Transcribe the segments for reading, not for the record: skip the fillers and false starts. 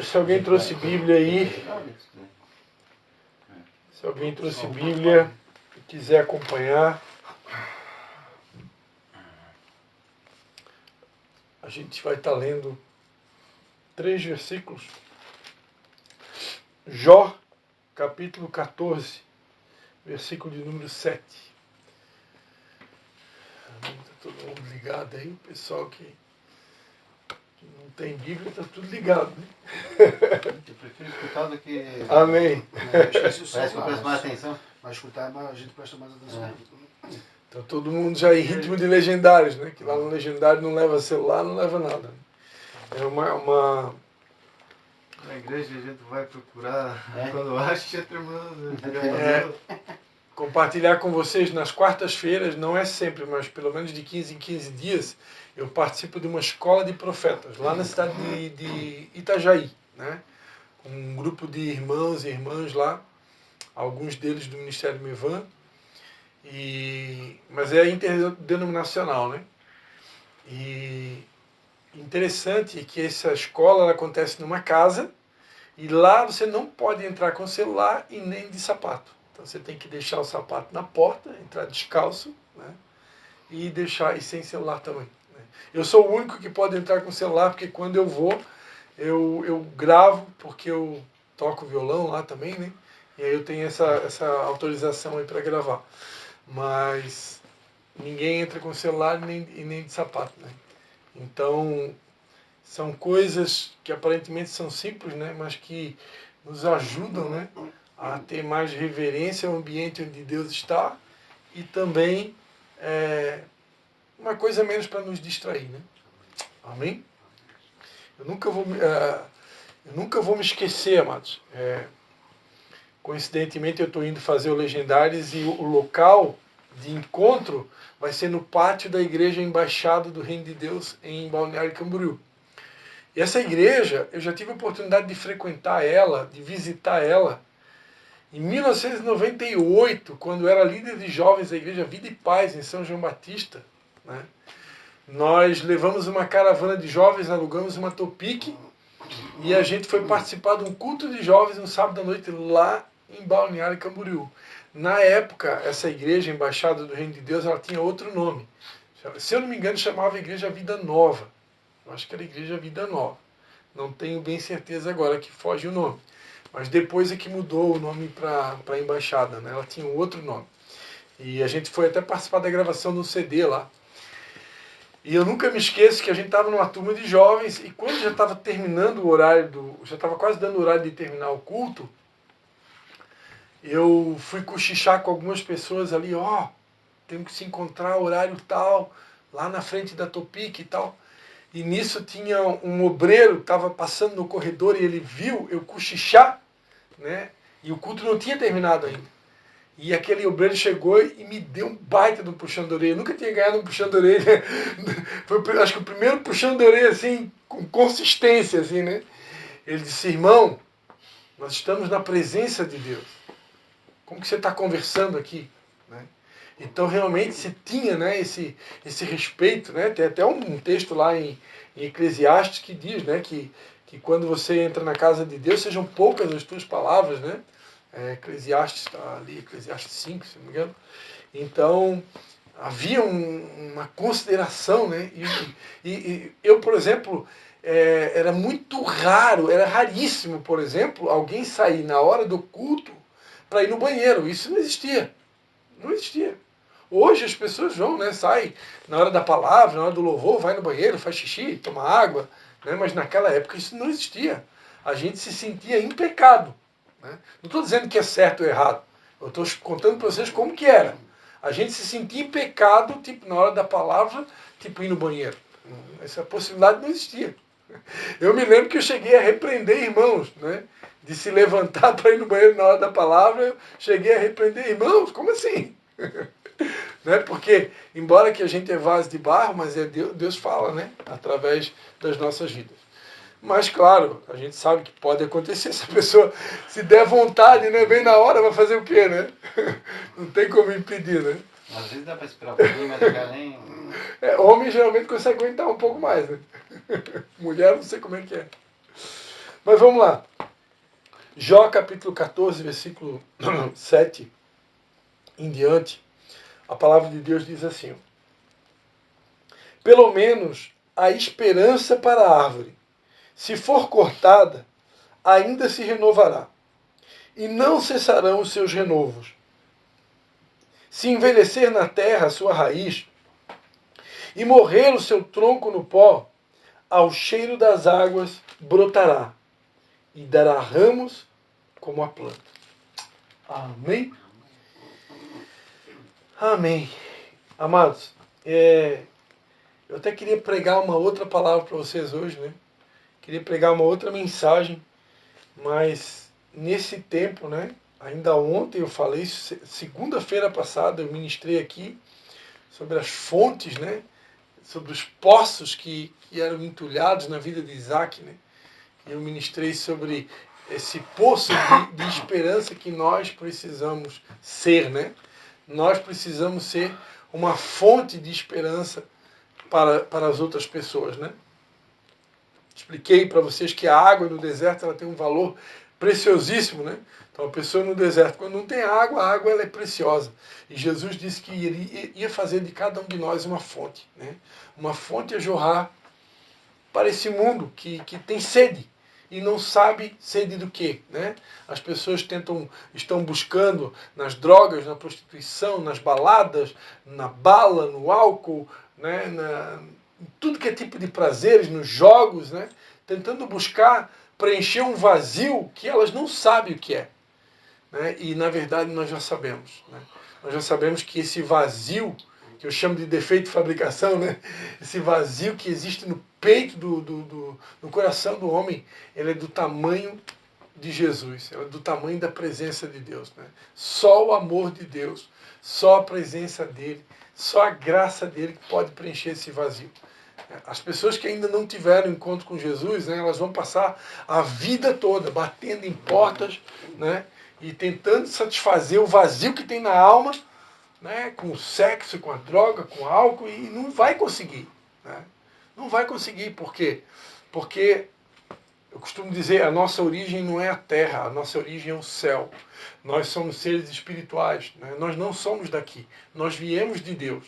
Se alguém trouxe Bíblia aí, se alguém trouxe Bíblia e quiser acompanhar, a gente vai estar lendo 3 versículos. Jó, capítulo 14, versículo de número 7. Está todo mundo ligado aí, o pessoal que não tem Bíblia, está tudo ligado, né? Eu prefiro escutar do que... Amém. Parece que eu presto mais atenção. Mas escutar, a gente presta mais atenção. Então todo mundo já em ritmo de legendários, né? Que lá no legendário não leva celular, não leva nada. É uma... Na igreja a gente vai procurar quando acha, terminando. Compartilhar com vocês nas quartas-feiras, não é sempre, mas pelo menos de 15 em 15 dias, eu participo de uma escola de profetas, lá na cidade de Itajaí, né? Um grupo de irmãos e irmãs lá, alguns deles do Ministério Mevan, mas é interdenominacional, né? E interessante é que essa escola ela acontece numa casa, e lá você não pode entrar com celular e nem de sapato. Então você tem que deixar o sapato na porta, entrar descalço, né? E deixar, e sem celular também, né? Eu sou o único que pode entrar com celular, porque quando eu vou, eu gravo, porque eu toco violão lá também, né? E aí eu tenho essa autorização aí para gravar. Mas ninguém entra com celular e nem de sapato, né? Então, são coisas que aparentemente são simples, né? Mas que nos ajudam, né? A ter mais reverência ao ambiente onde Deus está e também uma coisa menos para nos distrair, né? Amém? Eu nunca vou me esquecer, amados. Coincidentemente eu estou indo fazer o Legendários e o local de encontro vai ser no pátio da Igreja Embaixada do Reino de Deus em Balneário Camboriú. E essa igreja, eu já tive a oportunidade de frequentar ela, de visitar ela, em 1998, quando eu era líder de jovens da Igreja Vida e Paz, em São João Batista, né? Nós levamos uma caravana de jovens, alugamos uma Topic, e a gente foi participar de um culto de jovens no sábado à noite lá em Balneário Camboriú. Na época, essa igreja, Embaixada do Reino de Deus, ela tinha outro nome. Se eu não me engano, chamava Igreja Vida Nova. Eu acho que era Igreja Vida Nova. Não tenho bem certeza agora que foge o nome. Mas depois é que mudou o nome para Embaixada, né? Ela tinha um outro nome. E a gente foi até participar da gravação do CD lá. E eu nunca me esqueço que a gente estava numa turma de jovens e quando já estava terminando o horário já estava quase dando o horário de terminar o culto, eu fui cochichar com algumas pessoas ali, temos que se encontrar horário tal, lá na frente da Topic e tal. E nisso tinha um obreiro que estava passando no corredor e ele viu eu cochichar, né? E o culto não tinha terminado ainda. E aquele obreiro chegou e me deu um baita de um puxão de orelha. Eu nunca tinha ganhado um puxão de orelha. Foi, acho que o primeiro puxão de orelha, assim, com consistência, assim, né? Ele disse, irmão, nós estamos na presença de Deus. Como que você está conversando aqui? Né? Então, realmente, se tinha, né, esse respeito, né? Tem até um texto lá em Eclesiastes que diz, né, que quando você entra na casa de Deus, sejam poucas as tuas palavras, né? Eclesiastes está ali, Eclesiastes 5, se não me engano. Então, havia uma consideração, né? E eu, por exemplo, era muito raro, era raríssimo, por exemplo, alguém sair na hora do culto para ir no banheiro. Isso não existia. Não existia. Hoje as pessoas vão, né? Saem na hora da palavra, na hora do louvor, vai no banheiro, faz xixi, toma água, né? Mas naquela época isso não existia. A gente se sentia em pecado. Né? Não estou dizendo que é certo ou errado. Eu estou contando para vocês como que era. A gente se sentia em pecado, tipo, na hora da palavra, tipo, ir no banheiro. Essa possibilidade não existia. Eu me lembro que eu cheguei a repreender irmãos, né? De se levantar para ir no banheiro na hora da palavra, eu cheguei a repreender irmãos, como assim? Né? Porque, embora que a gente é vaso de barro, mas Deus fala, né? Através das nossas vidas. Mas, claro, a gente sabe que pode acontecer. Se a pessoa se der vontade, né, bem na hora, vai fazer o quê, né? Não tem como impedir, né? Às vezes dá para esperar um pouquinho, mas eu nem... Homem geralmente consegue aguentar um pouco mais, né? Mulher, não sei como é que é. Mas vamos lá. Jó capítulo 14, versículo 7 em diante, a palavra de Deus diz assim: pelo menos há esperança para a árvore. Se for cortada, ainda se renovará, e não cessarão os seus renovos. Se envelhecer na terra a sua raiz, e morrer o seu tronco no pó, ao cheiro das águas brotará, e dará ramos como a planta. Amém? Amém. Amados, eu até queria pregar uma outra palavra para vocês hoje, né? Queria pregar uma outra mensagem, mas nesse tempo, né? Ainda ontem eu falei, segunda-feira passada eu ministrei aqui sobre as fontes, né? Sobre os poços que eram entulhados na vida de Isaac, né? Eu ministrei sobre esse poço de esperança que nós precisamos ser, né? Nós precisamos ser uma fonte de esperança para as outras pessoas, né? Expliquei para vocês que a água no deserto ela tem um valor preciosíssimo, né? Então a pessoa no deserto, quando não tem água, a água ela é preciosa. E Jesus disse que ia fazer de cada um de nós uma fonte, né? Uma fonte a jorrar para esse mundo que tem sede e não sabe sede do quê, né? As pessoas estão buscando nas drogas, na prostituição, nas baladas, na bala, no álcool, né? Em tudo que é tipo de prazeres, nos jogos, né? Tentando buscar preencher um vazio que elas não sabem o que é, né? E na verdade nós já sabemos, né? Nós já sabemos que esse vazio, que eu chamo de defeito de fabricação, né? Esse vazio que existe no peito, no coração do homem, ele é do tamanho de Jesus, ele é do tamanho da presença de Deus, né? Só o amor de Deus, só a presença dele, só a graça dele que pode preencher esse vazio. As pessoas que ainda não tiveram encontro com Jesus, né, elas vão passar a vida toda batendo em portas, né, e tentando satisfazer o vazio que tem na alma, né, com o sexo, com a droga, com o álcool, e não vai conseguir, né? Não vai conseguir. Por quê? Porque eu costumo dizer, a nossa origem não é a terra, a nossa origem é o céu. Nós somos seres espirituais, né? Nós não somos daqui, nós viemos de Deus.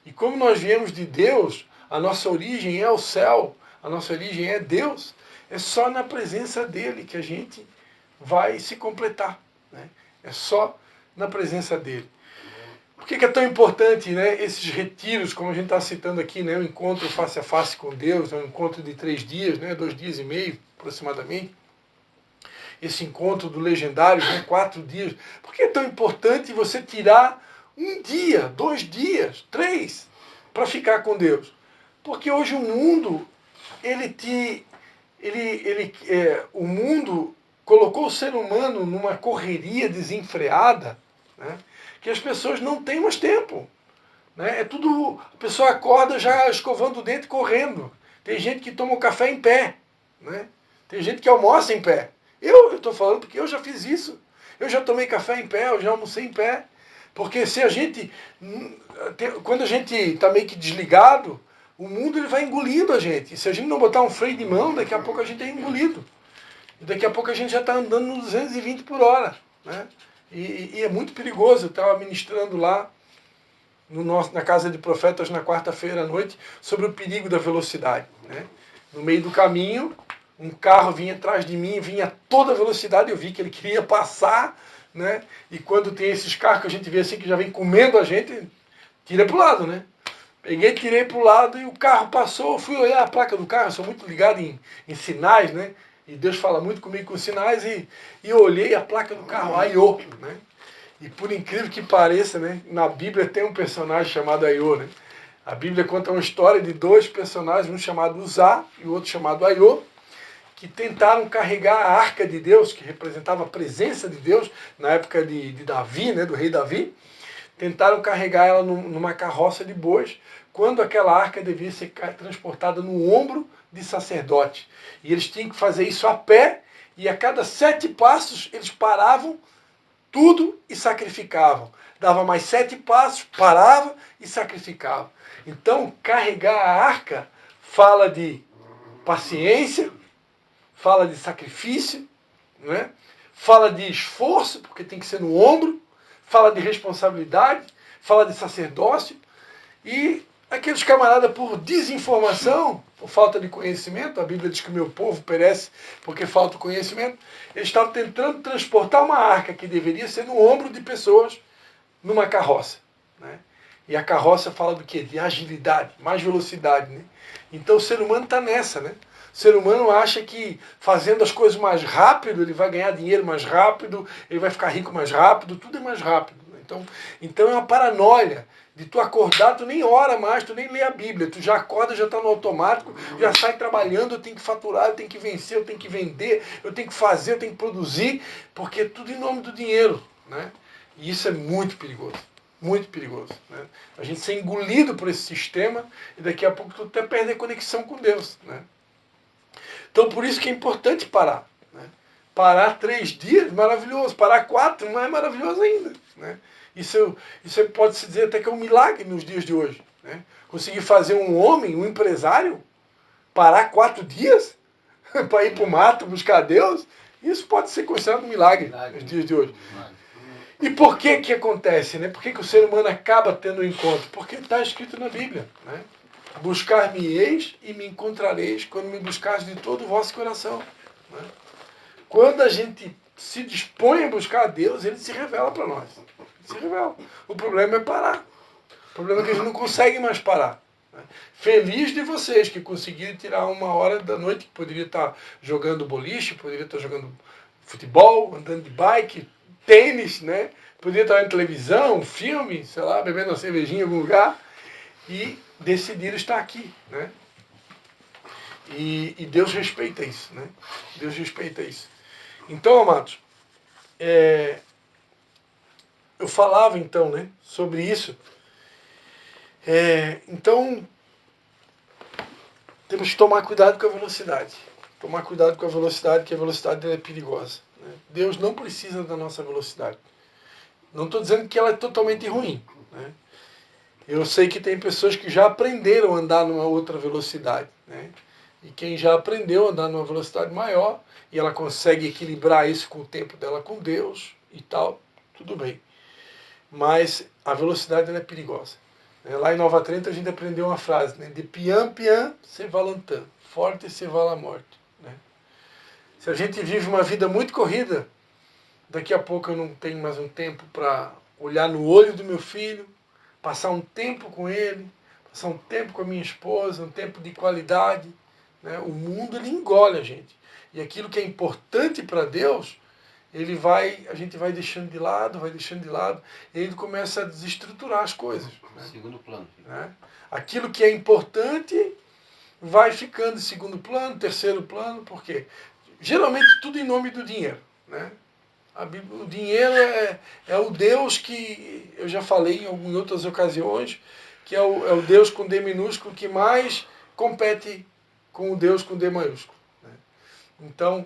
E como nós viemos de Deus, a nossa origem é o céu, a nossa origem é Deus. É só na presença dele que a gente vai se completar, né? É só na presença dele. Por que é tão importante, né, esses retiros, como a gente está citando aqui, né, o encontro face a face com Deus, um encontro de 3 dias, né, 2 dias e meio aproximadamente, esse encontro do legendário, né, 4 dias. Por que é tão importante você tirar 1 dia, 2 dias, 3, para ficar com Deus? Porque hoje o mundo, o mundo colocou o ser humano numa correria desenfreada, né, que as pessoas não têm mais tempo, né? É tudo, a pessoa acorda já escovando o dente e correndo. Tem gente que toma o café em pé, né? Tem gente que almoça em pé. Eu estou falando porque eu já fiz isso. Eu já tomei café em pé, eu já almocei em pé. Porque se a gente, quando a gente está meio que desligado, o mundo ele vai engolindo a gente. E se a gente não botar um freio de mão, daqui a pouco a gente é engolido. E daqui a pouco a gente já está andando nos 220 por hora, né? E é muito perigoso. Eu estava ministrando lá na Casa de Profetas na quarta-feira à noite sobre o perigo da velocidade, né? No meio do caminho, um carro vinha atrás de mim, vinha a toda velocidade, eu vi que ele queria passar, né? E quando tem esses carros que a gente vê assim, que já vem comendo a gente, tira para o lado, né? Peguei, tirei para o lado e o carro passou, eu fui olhar a placa do carro, eu sou muito ligado em sinais, né? E Deus fala muito comigo com sinais, e eu olhei a placa do carro, Aiô, né? E por incrível que pareça, né, na Bíblia tem um personagem chamado Aiô, né? A Bíblia conta uma história de 2 personagens, um chamado Uzá e o outro chamado Aiô, que tentaram carregar a arca de Deus, que representava a presença de Deus, na época de Davi, né, do rei Davi. Tentaram carregar ela numa carroça de bois, quando aquela arca devia ser transportada no ombro de sacerdote. E eles tinham que fazer isso a pé, e a cada 7 passos eles paravam tudo e sacrificavam. Dava mais 7 passos, parava e sacrificava. Então, carregar a arca fala de paciência, fala de sacrifício, né? Fala de esforço, porque tem que ser no ombro, fala de responsabilidade, fala de sacerdócio, e aqueles camaradas, por desinformação, por falta de conhecimento, a Bíblia diz que o meu povo perece porque falta conhecimento, eles estavam tentando transportar uma arca que deveria ser no ombro de pessoas numa carroça, né? E a carroça fala do quê? De agilidade, mais velocidade, né? Então o ser humano está nessa, né? O ser humano acha que fazendo as coisas mais rápido, ele vai ganhar dinheiro mais rápido, ele vai ficar rico mais rápido, tudo é mais rápido. Então é uma paranoia de tu acordar, tu nem ora mais, tu nem lê a Bíblia, tu já acorda, já está no automático, já sai trabalhando, eu tenho que faturar, eu tenho que vencer, eu tenho que vender, eu tenho que fazer, eu tenho que produzir, porque é tudo em nome do dinheiro, né? E isso é muito perigoso. Muito perigoso, né? A gente ser engolido por esse sistema e daqui a pouco tu até perde a conexão com Deus, né? Então por isso que é importante parar, né? Parar 3 dias, maravilhoso. Parar 4, mais maravilhoso ainda, né? Isso pode-se dizer até que é um milagre nos dias de hoje, né? Conseguir fazer um homem, um empresário, parar 4 dias para ir para o mato buscar Deus, isso pode ser considerado um milagre nos dias de hoje. E por que que acontece, né? Por que que o ser humano acaba tendo um encontro? Porque está escrito na Bíblia, né? Buscar-me-eis e me encontrareis quando me buscares de todo o vosso coração, né? Quando a gente se dispõe a buscar a Deus, ele se revela para nós. Se revela. O problema é parar. O problema é que a gente não consegue mais parar, né? Feliz de vocês que conseguiram tirar 1 hora da noite, que poderia estar jogando boliche, poderia estar jogando futebol, andando de bike, tênis, né? Poderia estar vendo televisão, filme, sei lá, bebendo uma cervejinha em algum lugar, e decidiram estar aqui, né? E Deus respeita isso, né? Deus respeita isso. Então, amados, eu falava então, né, sobre isso. Então, temos que tomar cuidado com a velocidade. Tomar cuidado com a velocidade, que a velocidade dela é perigosa, né? Deus não precisa da nossa velocidade. Não estou dizendo que ela é totalmente ruim, né? Eu sei que tem pessoas que já aprenderam a andar numa outra velocidade, né? E quem já aprendeu a andar numa velocidade maior, e ela consegue equilibrar isso com o tempo dela com Deus e tal, tudo bem. Mas a velocidade ela é perigosa. Lá em Nova Trento a gente aprendeu uma frase, né? De pian pian se va longtemps, forte se va la morte, né? Se a gente vive uma vida muito corrida, daqui a pouco eu não tenho mais um tempo para olhar no olho do meu filho, passar um tempo com ele, passar um tempo com a minha esposa, um tempo de qualidade, né? O mundo ele engole a gente. E aquilo que é importante para Deus, a gente vai deixando de lado, e ele começa a desestruturar as coisas, né? Segundo plano. Né? Aquilo que é importante vai ficando em segundo plano, terceiro plano, por quê? Geralmente tudo em nome do dinheiro, né? O dinheiro é o Deus que eu já falei em outras ocasiões, que é o Deus com D minúsculo que mais compete com o Deus com D maiúsculo, né? Então,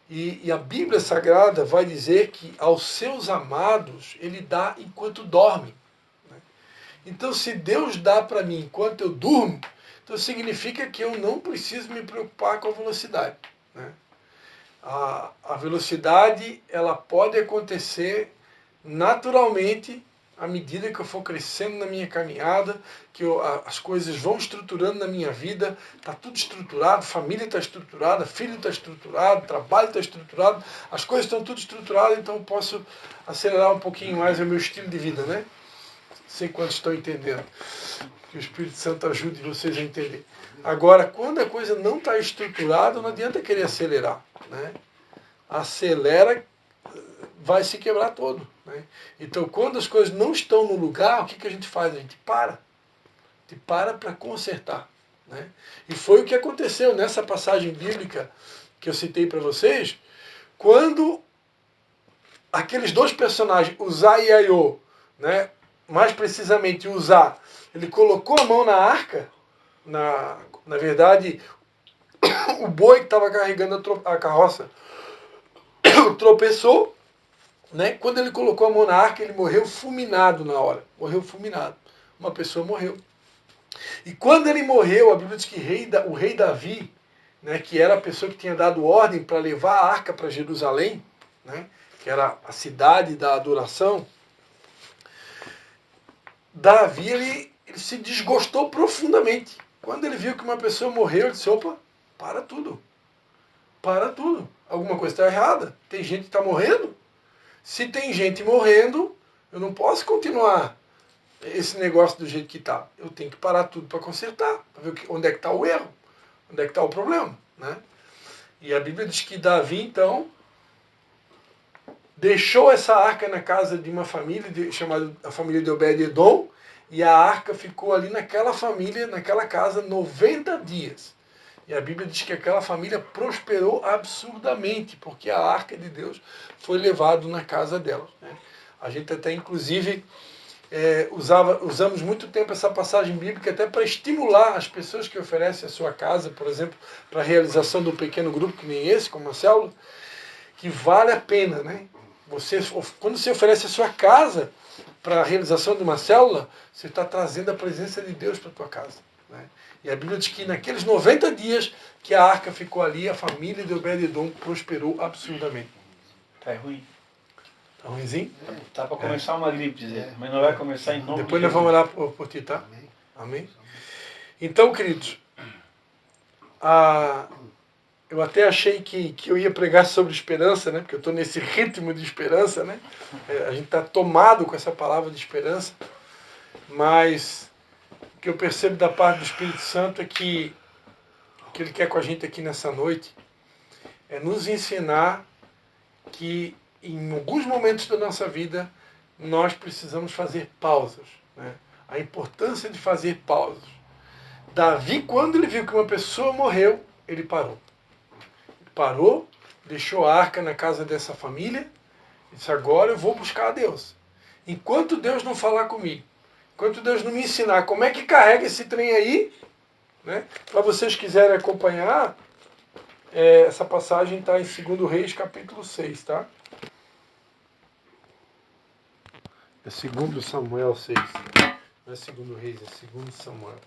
e a Bíblia Sagrada vai dizer que aos seus amados ele dá enquanto dorme, né? Então, se Deus dá para mim enquanto eu durmo, então significa que eu não preciso me preocupar com a velocidade, né? A velocidade ela pode acontecer naturalmente à medida que eu for crescendo na minha caminhada, que as coisas vão estruturando na minha vida, está tudo estruturado, família está estruturada, filho está estruturado, trabalho está estruturado, as coisas estão tudo estruturadas, então eu posso acelerar um pouquinho mais o meu estilo de vida, né? Não sei quantos estão entendendo. Que o Espírito Santo ajude vocês a entender. Agora, quando a coisa não está estruturada, não adianta querer acelerar, né? Acelera, vai se quebrar todo, né? Então, quando as coisas não estão no lugar, o que a gente faz? A gente para. A gente para consertar, né? E foi o que aconteceu nessa passagem bíblica que eu citei para vocês, quando aqueles 2 personagens, Uzá e Aiô, né? Mais precisamente Uzá, ele colocou a mão na arca, na verdade, o boi que estava carregando a carroça tropeçou, né? Quando ele colocou a mão na arca, ele morreu fulminado na hora. Morreu fulminado. Uma pessoa morreu. E quando ele morreu, a Bíblia diz que o rei Davi, né, que era a pessoa que tinha dado ordem para levar a arca para Jerusalém, né, que era a cidade da adoração, Davi ele se desgostou profundamente. Quando ele viu que uma pessoa morreu, ele disse, opa, para tudo. Para tudo. Alguma coisa está errada. Tem gente que está morrendo. Se tem gente morrendo, eu não posso continuar esse negócio do jeito que está. Eu tenho que parar tudo para consertar, para ver onde é que está o erro, onde é que está o problema. Né? E a Bíblia diz que Davi, então, deixou essa arca na casa de uma família, chamada a família de Obed-Edom, e a arca ficou ali naquela família, naquela casa, 90 dias. E a Bíblia diz que aquela família prosperou absurdamente, porque a arca de Deus foi levada na casa dela. Né? A gente até, inclusive, usamos muito tempo essa passagem bíblica até para estimular as pessoas que oferecem a sua casa, por exemplo, para a realização de um pequeno grupo, que nem esse, como a célula, que vale a pena, né? Quando você oferece a sua casa para a realização de uma célula, você está trazendo a presença de Deus para a tua casa. Né? E a Bíblia diz que naqueles 90 dias que a arca ficou ali, a família de Obed-Edom prosperou absurdamente. Tá ruim. Tá ruimzinho? Tá para começar uma gripe, dizer, mas não vai começar em nome Depois de nós vamos orar por ti, tá? Amém. Amém? Então, queridos, eu até achei que eu ia pregar sobre esperança, né? Porque eu estou nesse ritmo de esperança, né? A gente está tomado com essa palavra de esperança, mas o que eu percebo da parte do Espírito Santo é que o que Ele quer com a gente aqui nessa noite é nos ensinar que em alguns momentos da nossa vida nós precisamos fazer pausas, né? A importância de fazer pausas. Davi, quando ele viu que uma pessoa morreu, ele parou. Parou, deixou a arca na casa dessa família e disse, agora eu vou buscar a Deus. Enquanto Deus não falar comigo, enquanto Deus não me ensinar como é que carrega esse trem aí, né? Para vocês quiserem acompanhar, essa passagem está em 2 Reis, capítulo 6, tá? É 2 Samuel 6. Não é 2 Reis, é 2 Samuel.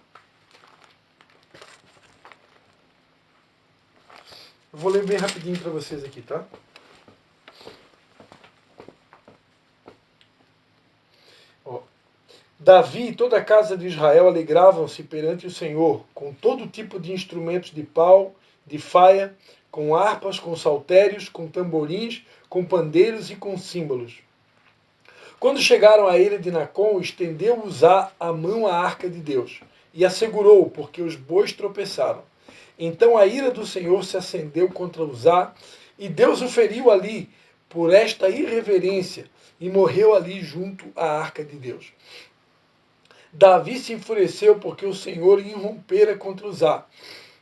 Eu vou ler bem rapidinho para vocês aqui, tá? Ó. Davi e toda a casa de Israel alegravam-se perante o Senhor, com todo tipo de instrumentos de pau, de faia, com harpas, com saltérios, com tamborins, com pandeiros e com símbolos. Quando chegaram à ilha de Nacon, estendeu Uzá a mão à arca de Deus, e a segurou, porque os bois tropeçaram. Então a ira do Senhor se acendeu contra Uzá, e Deus o feriu ali por esta irreverência, e morreu ali junto à arca de Deus. Davi se enfureceu porque o Senhor irrompera contra Uzá,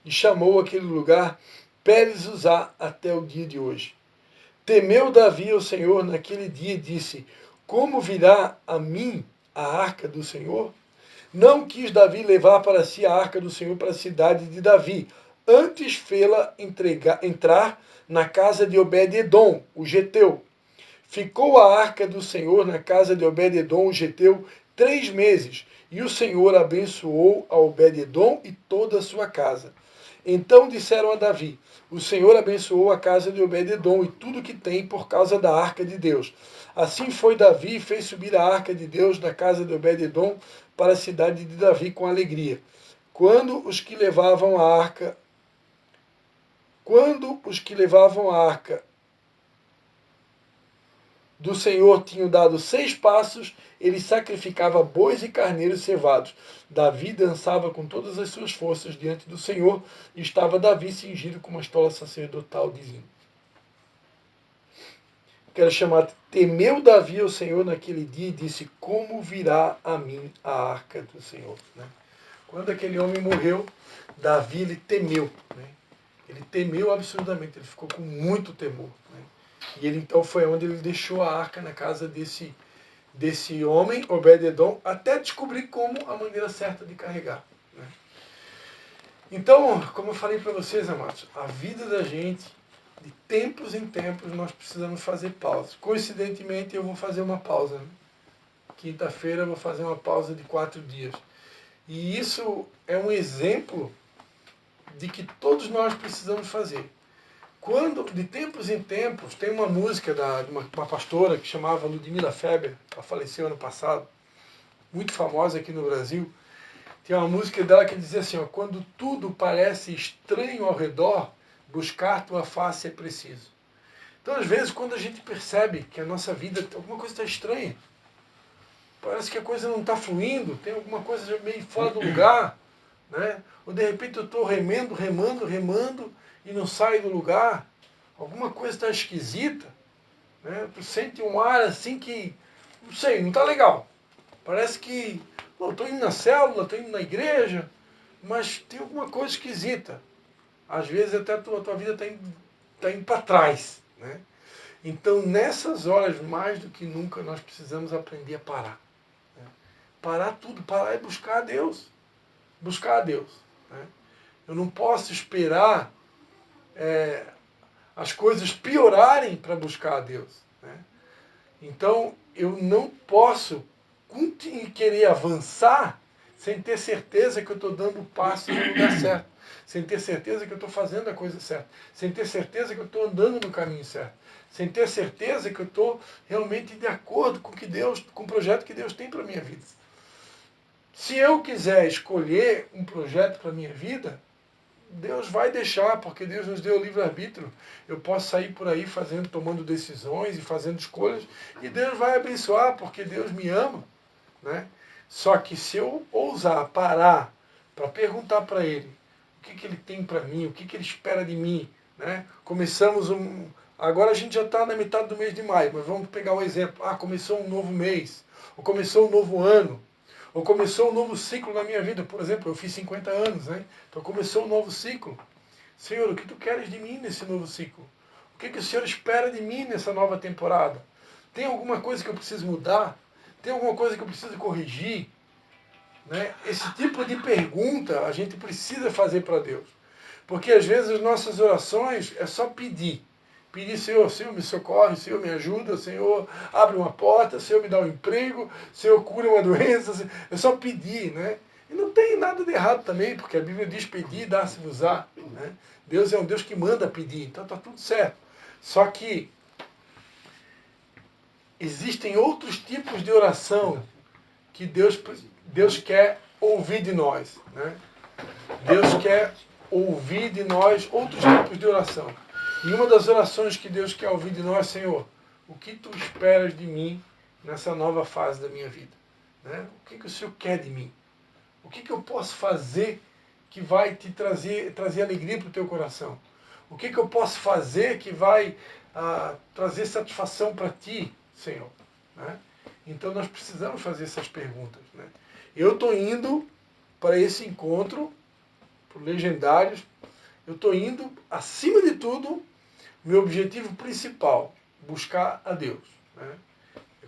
e chamou aquele lugar Pérez Uzá até o dia de hoje. Temeu Davi ao Senhor naquele dia e disse, como virá a mim a arca do Senhor? Não quis Davi levar para si a arca do Senhor para a cidade de Davi, antes fê-la entrar na casa de Obed-Edom, o geteu. Ficou a arca do Senhor na casa de Obed-Edom, o geteu, 3 meses, e o Senhor abençoou a Obed-Edom e toda a sua casa. Então disseram a Davi, o Senhor abençoou a casa de Obed-Edom e tudo que tem por causa da arca de Deus. Assim foi Davi e fez subir a arca de Deus da casa de Obed-Edom para a cidade de Davi com alegria. Quando os que levavam a arca do Senhor tinham dado 6 passos, ele sacrificava bois e carneiros cevados. Davi dançava com todas as suas forças diante do Senhor, e estava Davi cingido com uma estola sacerdotal de linho. Quero chamar, temeu Davi ao Senhor naquele dia e disse, como virá a mim a arca do Senhor? Né? Quando aquele homem morreu, Davi ele temeu. Né? Ele temeu absurdamente, ele ficou com muito temor. Né? E ele então foi onde ele deixou a arca na casa desse homem, Obed-Edom, até descobrir como a maneira certa de carregar. Né? Então, como eu falei para vocês, amados, a vida da gente, de tempos em tempos, nós precisamos fazer pausas. Coincidentemente, eu vou fazer uma pausa. Né? Quinta-feira eu vou fazer uma pausa de 4 dias. E isso é um exemplo de que todos nós precisamos fazer. Quando, de tempos em tempos, tem uma música de uma pastora que chamava Ludmila Feber, ela faleceu ano passado, muito famosa aqui no Brasil. Tem uma música dela que dizia assim, ó, quando tudo parece estranho ao redor, buscar tua face é preciso. Então, às vezes, quando a gente percebe que a nossa vida, alguma coisa está estranha, parece que a coisa não está fluindo, tem alguma coisa meio fora do lugar, né? Ou de repente eu estou remando e não saio do lugar, alguma coisa está esquisita, né? Tu sente um ar assim que, não sei, não está legal. Parece que, eu estou indo na célula, estou indo na igreja, mas tem alguma coisa esquisita. Às vezes até a tua vida está indo para trás, né? Então, nessas horas, mais do que nunca, nós precisamos aprender a parar. Né? Parar tudo, parar e buscar a Deus. Buscar a Deus. Né? Eu não posso esperar as coisas piorarem para buscar a Deus. Né? Então, eu não posso querer avançar sem ter certeza que eu estou dando o passo no lugar certo. Sem ter certeza que eu estou fazendo a coisa certa. Sem ter certeza que eu estou andando no caminho certo. Sem ter certeza que eu estou realmente de acordo com o projeto que Deus tem para a minha vida. Se eu quiser escolher um projeto para a minha vida, Deus vai deixar, porque Deus nos deu o livre-arbítrio. Eu posso sair por aí tomando decisões e fazendo escolhas, e Deus vai abençoar, porque Deus me ama. Né? Só que se eu ousar parar para perguntar para Ele o que Ele tem para mim, o que Ele espera de mim, né? Agora a gente já está na metade do mês de maio, mas vamos pegar um exemplo. Começou um novo mês, ou começou um novo ano, ou começou um novo ciclo na minha vida. Por exemplo, eu fiz 50 anos, né? Então começou um novo ciclo. Senhor, o que Tu queres de mim nesse novo ciclo? O que o Senhor espera de mim nessa nova temporada? Tem alguma coisa que eu preciso mudar? Tem alguma coisa que eu preciso corrigir? Né? Esse tipo de pergunta a gente precisa fazer para Deus. Porque às vezes as nossas orações é só pedir. Pedir, Senhor, Senhor me socorre, Senhor me ajuda, Senhor abre uma porta, Senhor me dá um emprego, Senhor cura uma doença. É só pedir, né? E não tem nada de errado também, porque a Bíblia diz pedir, dá-se-vos-á. Né? Deus é um Deus que manda pedir, então está tudo certo. Só que existem outros tipos de oração que Deus quer ouvir de nós. Né? Deus quer ouvir de nós outros tipos de oração. E uma das orações que Deus quer ouvir de nós, Senhor, o que Tu esperas de mim nessa nova fase da minha vida? Né? O que o Senhor quer de mim? O que eu posso fazer que vai te trazer alegria para o teu coração? O que eu posso fazer que vai trazer satisfação para Ti, Senhor? Né? Então nós precisamos fazer essas perguntas. Né? Eu estou indo para esse encontro, para o Legendários, eu estou indo, acima de tudo, meu objetivo principal, buscar a Deus. Né?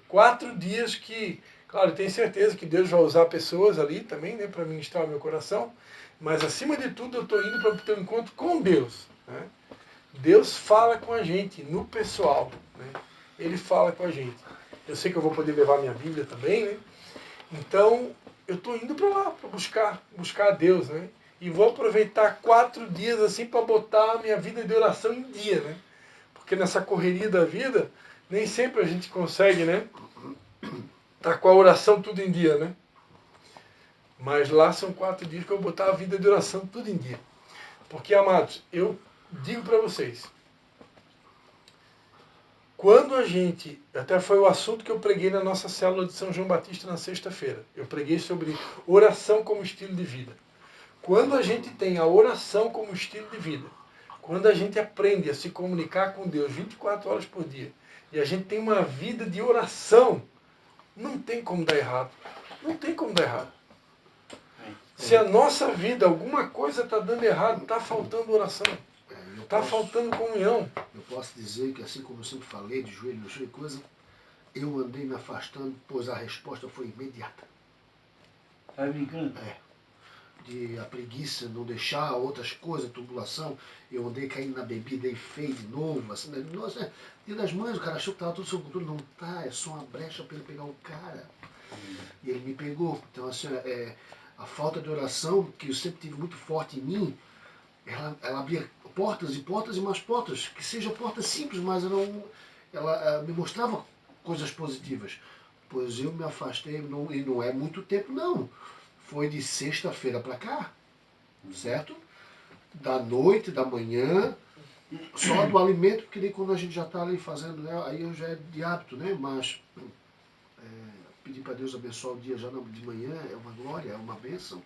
4 dias que, claro, eu tenho certeza que Deus vai usar pessoas ali também, né, para ministrar o meu coração, mas acima de tudo eu estou indo para ter um encontro com Deus. Né? Deus fala com a gente no pessoal. Né? Ele fala com a gente. Eu sei que eu vou poder levar minha Bíblia também, né? Então, eu estou indo para lá, para buscar a Deus, né? E vou aproveitar 4 dias assim para botar a minha vida de oração em dia, né? Porque nessa correria da vida, nem sempre a gente consegue, né? Tá com a oração tudo em dia, né? Mas lá são 4 dias que eu vou botar a vida de oração tudo em dia. Porque, amados, eu digo para vocês, quando a gente, até foi o assunto que eu preguei na nossa célula de São João Batista na sexta-feira, eu preguei sobre oração como estilo de vida. Quando a gente tem a oração como estilo de vida, quando a gente aprende a se comunicar com Deus 24 horas por dia, e a gente tem uma vida de oração, não tem como dar errado. Não tem como dar errado. Se a nossa vida, alguma coisa está dando errado, está faltando oração. Está faltando comunhão. Eu posso dizer que, assim como eu sempre falei, de joelho no chão e coisa, eu andei me afastando, pois a resposta foi imediata. Tá brincando? De a preguiça, não deixar outras coisas, tribulação, eu andei caindo na bebida e feio de novo, assim, nossa, Dia das Mães, o cara achou que estava tudo sob controle, não tá, é só uma brecha para ele pegar o cara. E ele me pegou. Então, assim, a falta de oração, que eu sempre tive muito forte em mim, ela abria portas e portas e mais portas, que seja portas simples, mas ela me mostrava coisas positivas. Pois eu me afastei, e não é muito tempo não, foi de sexta-feira para cá, certo? Da noite, da manhã, só do alimento, porque daí quando a gente já está ali fazendo, né, aí eu já é de hábito, né? Mas pedir para Deus abençoar o dia já de manhã é uma glória, é uma bênção.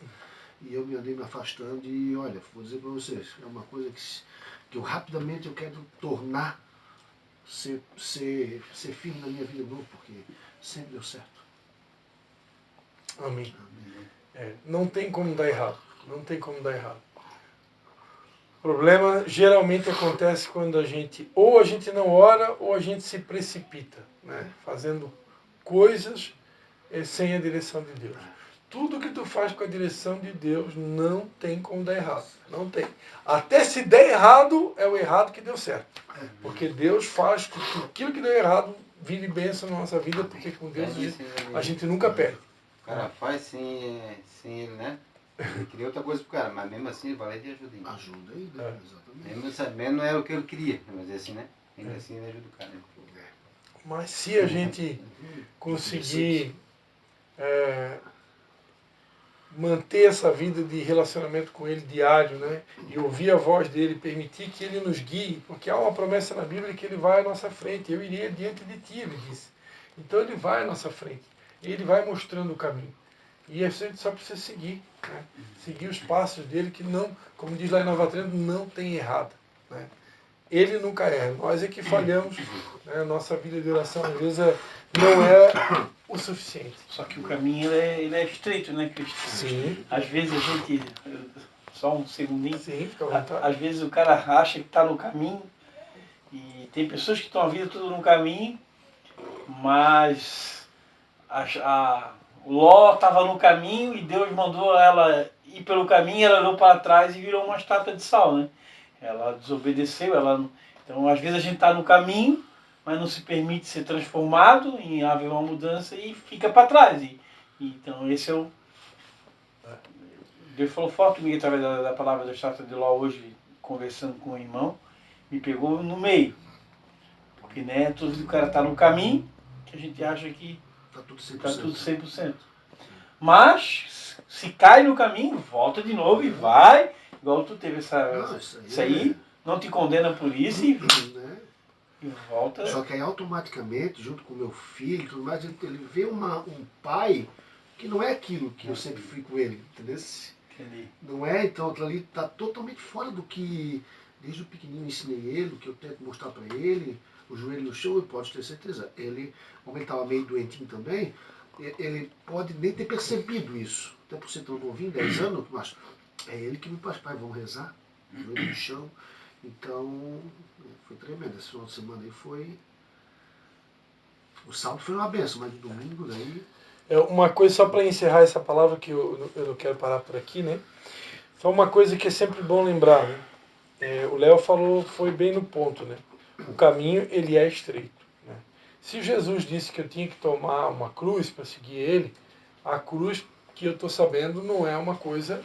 E eu me andei me afastando e olha, vou dizer para vocês, é uma coisa que eu rapidamente eu quero tornar ser firme na minha vida de novo, porque sempre deu certo. Amém. Não tem como dar errado. Não tem como dar errado. O problema geralmente acontece quando a gente não ora ou a gente se precipita, né? Fazendo coisas sem a direção de Deus. Tudo que tu faz com a direção de Deus não tem como dar errado. Não tem. Até se der errado, é o errado que deu certo. Porque Deus faz com que aquilo que deu errado vire bênção na nossa vida, porque com Deus a gente nunca perde. O cara faz sem ele, né? Ele queria outra coisa pro cara, mas mesmo assim ele vai lá e te ajuda. Ajuda aí, né? Exatamente. Mesmo sabendo não é o que ele queria, mas assim, né? Ainda assim ele ajuda o cara. Né? Mas se a gente conseguir manter essa vida de relacionamento com Ele diário, né? E ouvir a voz dele, permitir que Ele nos guie, porque há uma promessa na Bíblia que Ele vai à nossa frente. Eu irei diante de ti, Ele disse. Então Ele vai à nossa frente. Ele vai mostrando o caminho. E a gente só precisa seguir, né? Seguir os passos dele, que não, como diz lá em Nova Trento, não tem errado, né? Ele nunca erra. Nós é que falhamos, né? Nossa vida de oração às vezes não é o suficiente. Só que o caminho ele é estreito, né, Cristo? Sim. Às vezes a gente, só um segundinho, Sim, fica à vontade. às vezes o cara acha que está no caminho e tem pessoas que estão a vida tudo no caminho, mas o Ló estava no caminho e Deus mandou ela ir pelo caminho, ela olhou para trás e virou uma estátua de sal, né? Ela desobedeceu, então às vezes a gente está no caminho, mas não se permite ser transformado em haver uma mudança e fica para trás. Então esse é o... Deus falou forte comigo através da palavra da estátua de Ló hoje, conversando com o irmão, me pegou no meio. Porque, né, todo o cara está no caminho, que a gente acha que Está tudo 100%. está tudo 100%. Mas, se cai no caminho, volta de novo e vai. Igual tu teve isso aí, não te condena por isso e volta. Só que aí automaticamente, junto com o meu filho e tudo mais, ele vê um pai que não é aquilo que eu sempre fui com ele, entendeu? Entendi. Não é, então aquilo ali está totalmente fora do que desde o pequenininho ensinei ele, o que eu tento mostrar para ele, o joelho no chão, pode ter certeza. Ele, como ele estava meio doentinho também, ele pode nem ter percebido isso. Até por ser tão novinho, 10 anos, mas é ele que me faz, pai, vamos rezar, joelho no chão. Então, foi tremendo. Esse final de semana aí foi... O sábado foi uma benção, mas no domingo daí... Uma coisa só para encerrar essa palavra, que eu não quero parar por aqui, né? Só uma coisa que é sempre bom lembrar, né? O Léo falou, foi bem no ponto, né? O caminho, ele é estreito, né? Se Jesus disse que eu tinha que tomar uma cruz para seguir ele, a cruz, que eu estou sabendo, não é uma coisa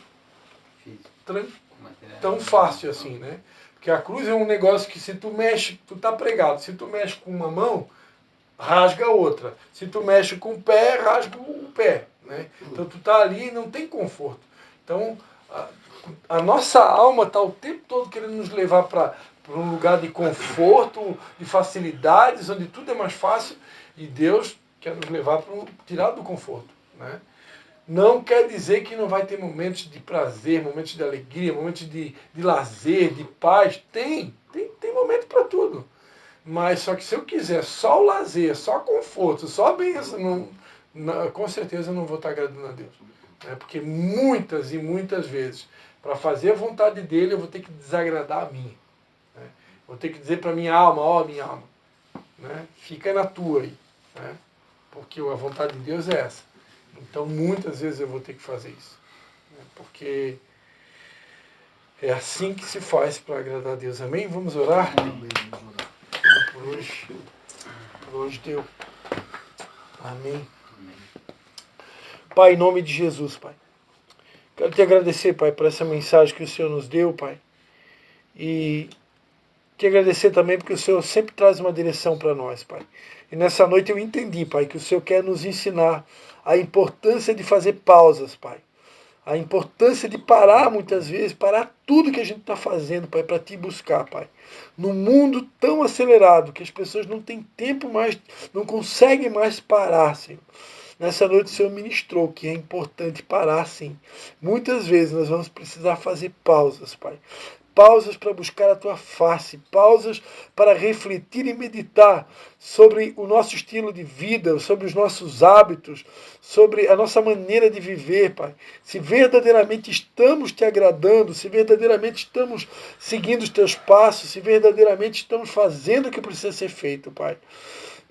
tão fácil assim, né? Porque a cruz é um negócio que se tu mexe, tu tá pregado, se tu mexe com uma mão, rasga a outra. Se tu mexe com o pé, rasga o pé, né? Então tu tá ali e não tem conforto. Então a nossa alma está o tempo todo querendo nos levar para um lugar de conforto, de facilidades, onde tudo é mais fácil, e Deus quer nos levar para tirar do conforto, né? Não quer dizer que não vai ter momentos de prazer, momentos de alegria, momentos de lazer, de paz. Tem momento para tudo. Mas só que se eu quiser só o lazer, só conforto, só a bênção, com certeza eu não vou estar agradando a Deus. Né? Porque muitas e muitas vezes, para fazer a vontade dele, eu vou ter que desagradar a mim. Né? Vou ter que dizer para minha alma, ó minha alma, né? Fica na tua aí. Né? Porque a vontade de Deus é essa. Então muitas vezes eu vou ter que fazer isso. Né? Porque é assim que se faz para agradar a Deus. Amém? Vamos orar? Amém. Vamos orar. Por hoje deu. Amém. Pai, em nome de Jesus, Pai. Quero te agradecer, Pai, por essa mensagem que o Senhor nos deu, Pai. E te agradecer também porque o Senhor sempre traz uma direção para nós, Pai. E nessa noite eu entendi, Pai, que o Senhor quer nos ensinar a importância de fazer pausas, Pai. A importância de parar muitas vezes, parar tudo que a gente está fazendo, Pai, para te buscar, Pai. Num mundo tão acelerado que as pessoas não têm tempo mais, não conseguem mais parar, Senhor. Nessa noite o Senhor ministrou que é importante parar, sim. Muitas vezes nós vamos precisar fazer pausas, Pai. Pausas para buscar a Tua face, pausas para refletir e meditar sobre o nosso estilo de vida, sobre os nossos hábitos, sobre a nossa maneira de viver, Pai. Se verdadeiramente estamos Te agradando, se verdadeiramente estamos seguindo os Teus passos, se verdadeiramente estamos fazendo o que precisa ser feito, Pai.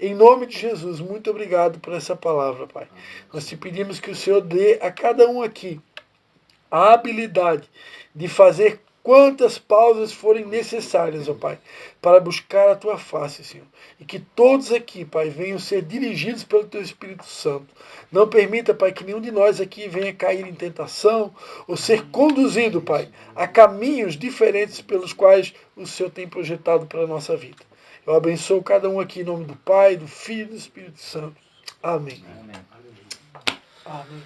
Em nome de Jesus, muito obrigado por essa palavra, Pai. Nós te pedimos que o Senhor dê a cada um aqui a habilidade de fazer quantas pausas forem necessárias, ó Pai, para buscar a Tua face, Senhor. E que todos aqui, Pai, venham ser dirigidos pelo Teu Espírito Santo. Não permita, Pai, que nenhum de nós aqui venha cair em tentação ou ser conduzido, Pai, a caminhos diferentes pelos quais o Senhor tem projetado para a nossa vida. Eu abençoo cada um aqui em nome do Pai, do Filho e do Espírito Santo. Amém. Amém. Amém.